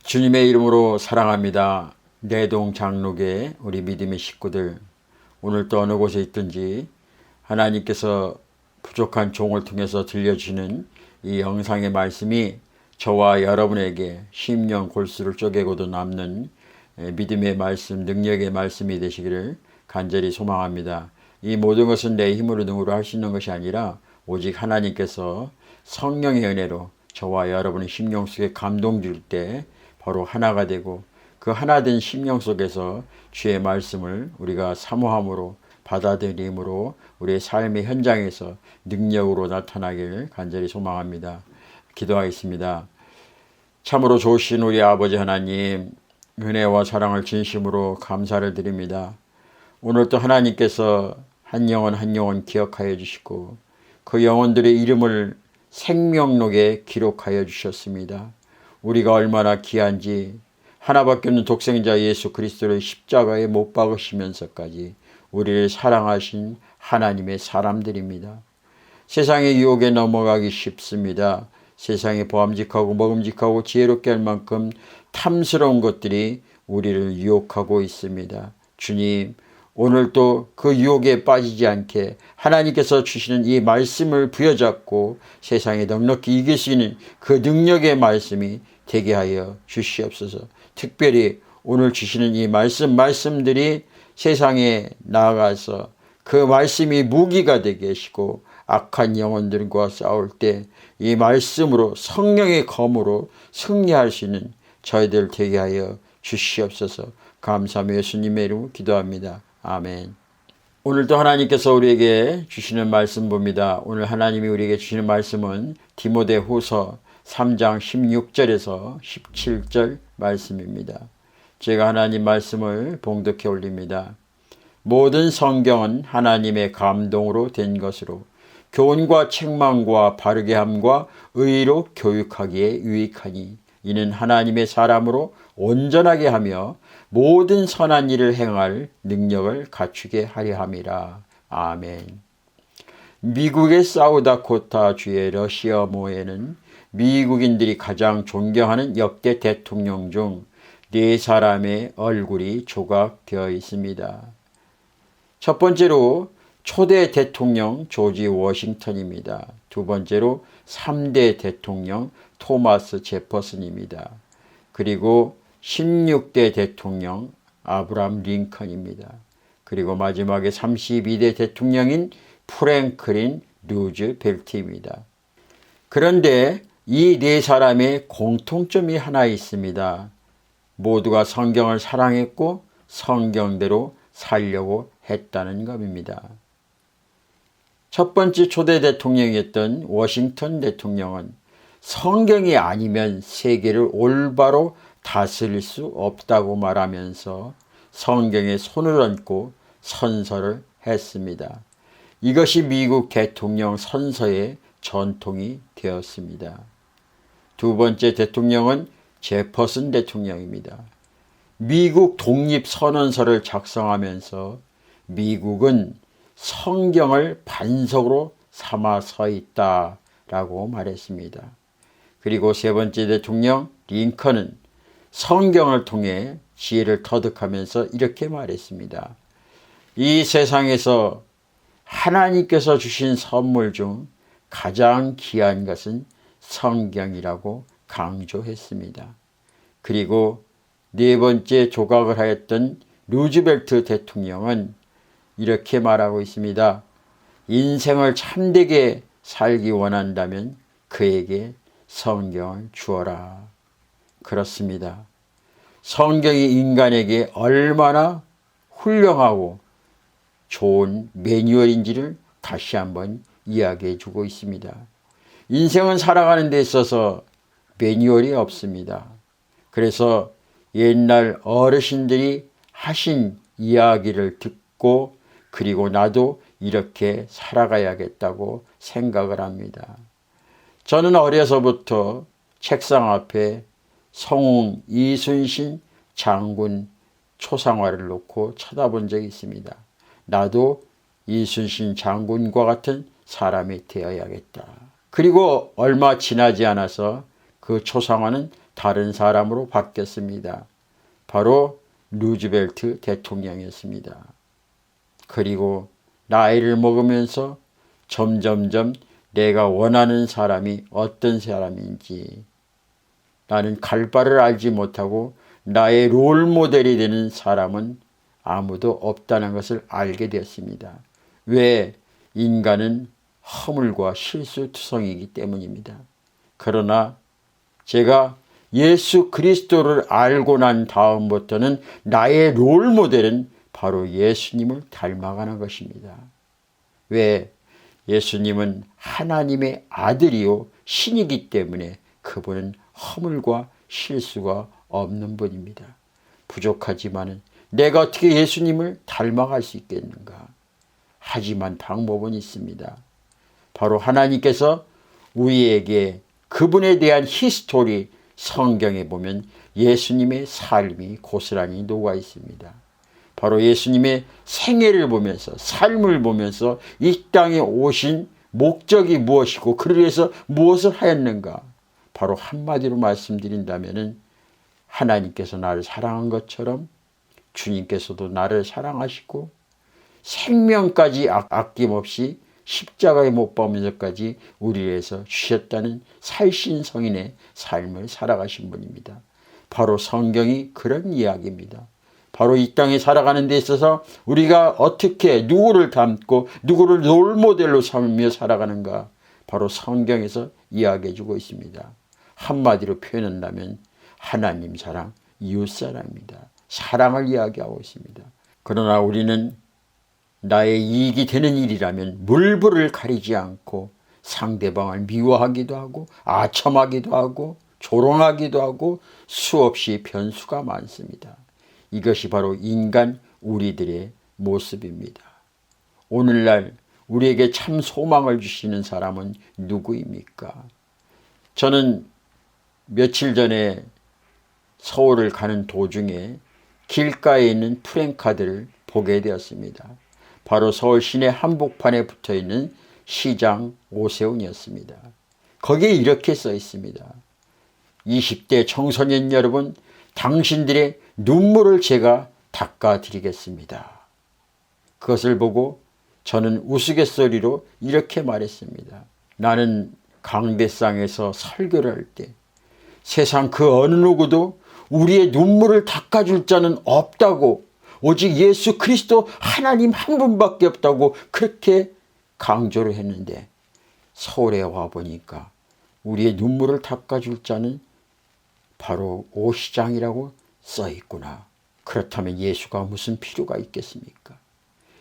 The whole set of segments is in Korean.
주님의 이름으로 사랑합니다. 내동 장로계 우리 믿음의 식구들, 오늘 또 어느 곳에 있든지 하나님께서 부족한 종을 통해서 들려주시는 이 영상의 말씀이 저와 여러분에게 심령 골수를 쪼개고도 남는 믿음의 말씀, 능력의 말씀이 되시기를 간절히 소망합니다. 이 모든 것은 내 힘으로 능으로 할 수 있는 것이 아니라 오직 하나님께서 성령의 은혜로 저와 여러분의 심령 속에 감동 줄 때 바로 하나가 되고, 그 하나된 심령 속에서 주의 말씀을 우리가 사모함으로 받아들임으로 우리의 삶의 현장에서 능력으로 나타나길 간절히 소망합니다. 기도하겠습니다. 참으로 좋으신 우리 아버지 하나님, 은혜와 사랑을 진심으로 감사를 드립니다. 오늘도 하나님께서 한 영혼 한 영혼 기억하여 주시고 그 영혼들의 이름을 생명록에 기록하여 주셨습니다. 우리가 얼마나 귀한지, 하나밖에 없는 독생자 예수 그리스도를 십자가에 못 박으시면서까지 우리를 사랑하신 하나님의 사람들입니다. 세상의 유혹에 넘어가기 쉽습니다. 세상에 보암직하고 먹음직하고 지혜롭게 할 만큼 탐스러운 것들이 우리를 유혹하고 있습니다. 주님, 오늘도 그 유혹에 빠지지 않게 하나님께서 주시는 이 말씀을 부여잡고 세상에 넉넉히 이길 수 있는 그 능력의 말씀이 되게 하여 주시옵소서. 특별히 오늘 주시는 이 말씀들이 세상에 나아가서 그 말씀이 무기가 되게 하시고 악한 영혼들과 싸울 때 이 말씀으로, 성령의 검으로 승리할 수 있는 저희들 되게 하여 주시옵소서. 감사하며 예수님의 이름으로 기도합니다. 아멘. 오늘도 하나님께서 우리에게 주시는 말씀 봅니다. 오늘 하나님이 우리에게 주시는 말씀은 디모데후서 3장 16절에서 17절 말씀입니다. 제가 하나님 말씀을 봉독해 올립니다. 모든 성경은 하나님의 감동으로 된 것으로 교훈과 책망과 바르게 함과 의로 교육하기에 유익하니 이는 하나님의 사람으로 온전하게 하며 모든 선한 일을 행할 능력을 갖추게 하려 함이라. 아멘. 미국의 사우다코타 주의 러시아모에는 미국인들이 가장 존경하는 역대 대통령 중 4사람의 얼굴이 조각되어 있습니다. 첫 번째로 초대 대통령 조지 워싱턴입니다. 두 번째로 3대 대통령 토마스 제퍼슨입니다. 그리고 16대 대통령 아브라함 링컨입니다. 그리고 마지막에 32대 대통령인 프랭클린 루즈벨트입니다. 그런데 이 4사람의 공통점이 하나 있습니다. 모두가 성경을 사랑했고 성경대로 살려고 했다는 것입니다. 첫 번째 초대 대통령이었던 워싱턴 대통령은 성경이 아니면 세계를 올바로 다스릴 수 없다고 말하면서 성경에 손을 얹고 선서를 했습니다. 이것이 미국 대통령 선서의 전통이 되었습니다. 두 번째 대통령은 제퍼슨 대통령입니다. 미국 독립선언서를 작성하면서 미국은 성경을 반석으로 삼아 서 있다라고 말했습니다. 그리고 세 번째 대통령 링컨은 성경을 통해 지혜를 터득하면서 이렇게 말했습니다. 이 세상에서 하나님께서 주신 선물 중 가장 귀한 것은 성경이라고 강조했습니다. 그리고 네 번째 조각을 하였던 루즈벨트 대통령은 이렇게 말하고 있습니다. 인생을 참되게 살기 원한다면 그에게 성경을 주어라. 그렇습니다. 성경이 인간에게 얼마나 훌륭하고 좋은 매뉴얼인지를 다시 한번 이야기해 주고 있습니다. 인생은 살아가는 데 있어서 매뉴얼이 없습니다. 그래서 옛날 어르신들이 하신 이야기를 듣고 그리고 나도 이렇게 살아가야겠다고 생각을 합니다. 저는 어려서부터 책상 앞에 성웅 이순신 장군 초상화를 놓고 쳐다본 적이 있습니다. 나도 이순신 장군과 같은 사람이 되어야겠다. 그리고 얼마 지나지 않아서 그 초상화는 다른 사람으로 바뀌었습니다. 바로 루즈벨트 대통령이었습니다. 그리고 나이를 먹으면서 점점점 내가 원하는 사람이 어떤 사람인지 나는 갈 바를 알지 못하고 나의 롤모델이 되는 사람은 아무도 없다는 것을 알게 되었습니다. 왜? 인간은 허물과 실수투성이기 때문입니다. 그러나 제가 예수 그리스도를 알고 난 다음부터는 나의 롤모델은 바로 예수님을 닮아가는 것입니다. 왜? 예수님은 하나님의 아들이요 신이기 때문에 그분은 허물과 실수가 없는 분입니다. 부족하지만 내가 어떻게 예수님을 닮아갈 수 있겠는가? 하지만 방법은 있습니다. 바로 하나님께서 우리에게 그분에 대한 히스토리 성경에 보면 예수님의 삶이 고스란히 녹아 있습니다. 바로 예수님의 생애를 보면서 삶을 보면서 이 땅에 오신 목적이 무엇이고 그를 위해서 무엇을 하였는가? 바로 한마디로 말씀드린다면 하나님께서 나를 사랑한 것처럼 주님께서도 나를 사랑하시고 생명까지 아낌없이 십자가에 못 박으면서까지 우리를 위해서 주셨다는 살신성인의 삶을 살아가신 분입니다. 바로 성경이 그런 이야기입니다. 바로 이 땅에 살아가는 데 있어서 우리가 어떻게 누구를 닮고 누구를 롤모델로 삼으며 살아가는가 바로 성경에서 이야기해 주고 있습니다. 한마디로 표현한다면 하나님 사랑, 이웃 사랑입니다. 사랑을 이야기하고 있습니다. 그러나 우리는 나의 이익이 되는 일이라면 물불을 가리지 않고 상대방을 미워하기도 하고 아첨하기도 하고 조롱하기도 하고 수없이 변수가 많습니다. 이것이 바로 인간 우리들의 모습입니다. 오늘날 우리에게 참 소망을 주시는 사람은 누구입니까? 저는 며칠 전에 서울을 가는 도중에 길가에 있는 프랭카드를 보게 되었습니다. 바로 서울 시내 한복판에 붙어있는 시장 오세훈이었습니다. 거기에 이렇게 써 있습니다. 20대 청소년 여러분, 당신들의 눈물을 제가 닦아드리겠습니다. 그것을 보고 저는 우스갯소리로 이렇게 말했습니다. 나는 강대상에서 설교를 할 때 세상 그 어느 누구도 우리의 눈물을 닦아줄 자는 없다고, 오직 예수 그리스도 하나님 한 분밖에 없다고 그렇게 강조를 했는데 서울에 와보니까 우리의 눈물을 닦아줄 자는 바로 오 시장이라고 써 있구나. 그렇다면 예수가 무슨 필요가 있겠습니까?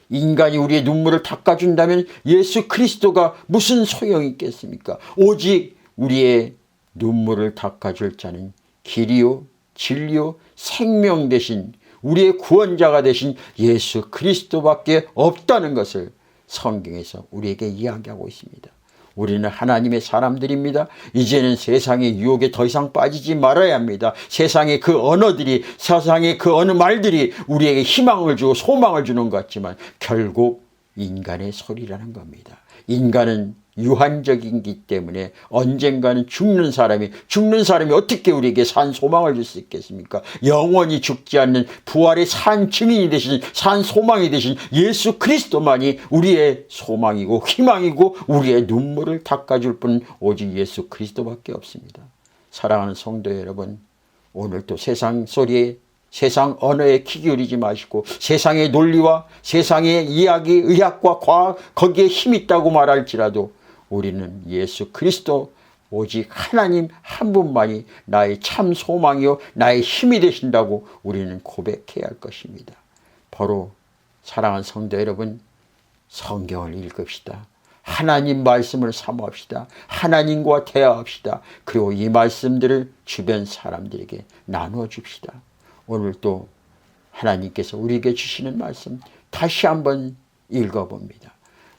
인간이 우리의 눈물을 닦아준다면 예수 그리스도가 무슨 소용이 있겠습니까? 오직 우리의 눈물을 닦아줄 자는 길이요 진리요 생명 되신 우리의 구원자가 되신 예수 그리스도밖에 없다는 것을 성경에서 우리에게 이야기하고 있습니다. 우리는 하나님의 사람들입니다. 이제는 세상의 유혹에 더 이상 빠지지 말아야 합니다. 세상의 그 언어들이, 세상의 그 어느 말들이 우리에게 희망을 주고 소망을 주는 것 같지만 결국 인간의 소리라는 겁니다. 인간은 유한적이기 때문에 언젠가는 죽는 사람이 어떻게 우리에게 산 소망을 줄 수 있겠습니까? 영원히 죽지 않는 부활의 산 증인이 되신 산 소망이 되신 예수 그리스도만이 우리의 소망이고 희망이고 우리의 눈물을 닦아줄 분은 오직 예수 그리스도밖에 없습니다. 사랑하는 성도 여러분, 오늘도 세상 소리에 세상 언어에 귀 기울이지 마시고 세상의 논리와 세상의 이야기, 의학과 과학 거기에 힘 있다고 말할지라도 우리는 예수 그리스도 오직 하나님 한 분만이 나의 참 소망이요 나의 힘이 되신다고 우리는 고백해야 할 것입니다. 바로 사랑하는 성도 여러분, 성경을 읽읍시다. 하나님 말씀을 사모합시다. 하나님과 대화합시다. 그리고 이 말씀들을 주변 사람들에게 나누어 줍시다. 오늘 또 하나님께서 우리에게 주시는 말씀 다시 한번 읽어봅니다.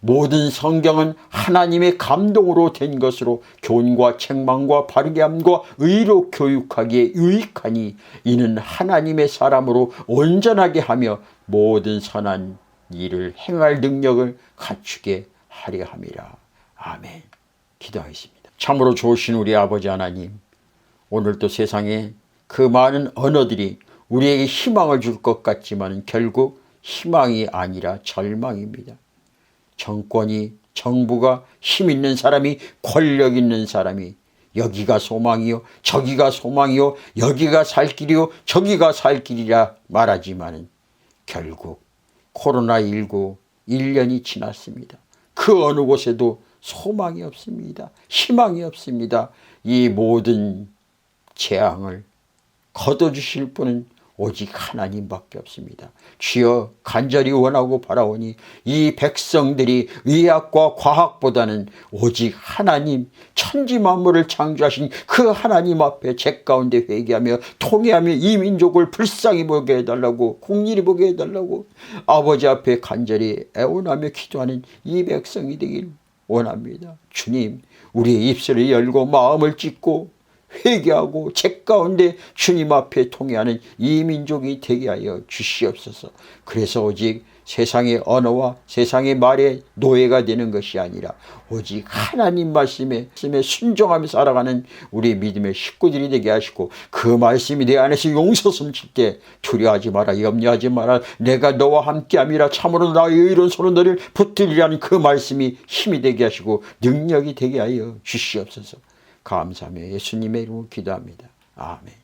모든 성경은 하나님의 감동으로 된 것으로 교훈과 책망과 바르게 함과 의로 교육하기에 유익하니 이는 하나님의 사람으로 온전하게 하며 모든 선한 일을 행할 능력을 갖추게 하려 함이라. 아멘. 기도하겠습니다. 참으로 좋으신 우리 아버지 하나님, 오늘도 세상에 그 많은 언어들이 우리에게 희망을 줄 것 같지만 결국 희망이 아니라 절망입니다. 정부가 힘 있는 사람이, 권력 있는 사람이 여기가 소망이요 저기가 소망이요 여기가 살 길이요 저기가 살 길이라 말하지만 결국 코로나19 1년이 지났습니다. 그 어느 곳에도 소망이 없습니다. 희망이 없습니다. 이 모든 재앙을 거둬주실 분은 오직 하나님밖에 없습니다. 주여, 간절히 원하고 바라오니 이 백성들이 의학과 과학보다는 오직 하나님, 천지 만물을 창조하신 그 하나님 앞에 제 가운데 회개하며 통회하며 이 민족을 불쌍히 보게 해달라고, 공률히 보게 해달라고 아버지 앞에 간절히 애원하며 기도하는 이 백성이 되길 원합니다. 주님, 우리의 입술을 열고 마음을 찢고 회개하고 제 가운데 주님 앞에 통회하는 이 민족이 되게 하여 주시옵소서. 그래서 오직 세상의 언어와 세상의 말에 노예가 되는 것이 아니라 오직 하나님 말씀에 순종하며 살아가는 우리 믿음의 식구들이 되게 하시고, 그 말씀이 내 안에서 용서 숨칠 때 두려워하지 마라, 염려하지 마라, 내가 너와 함께함이라, 참으로 나의 의로운 손은 너를 붙들리라는 그 말씀이 힘이 되게 하시고 능력이 되게 하여 주시옵소서. 감사하며 예수님의 이름으로 기도합니다. 아멘.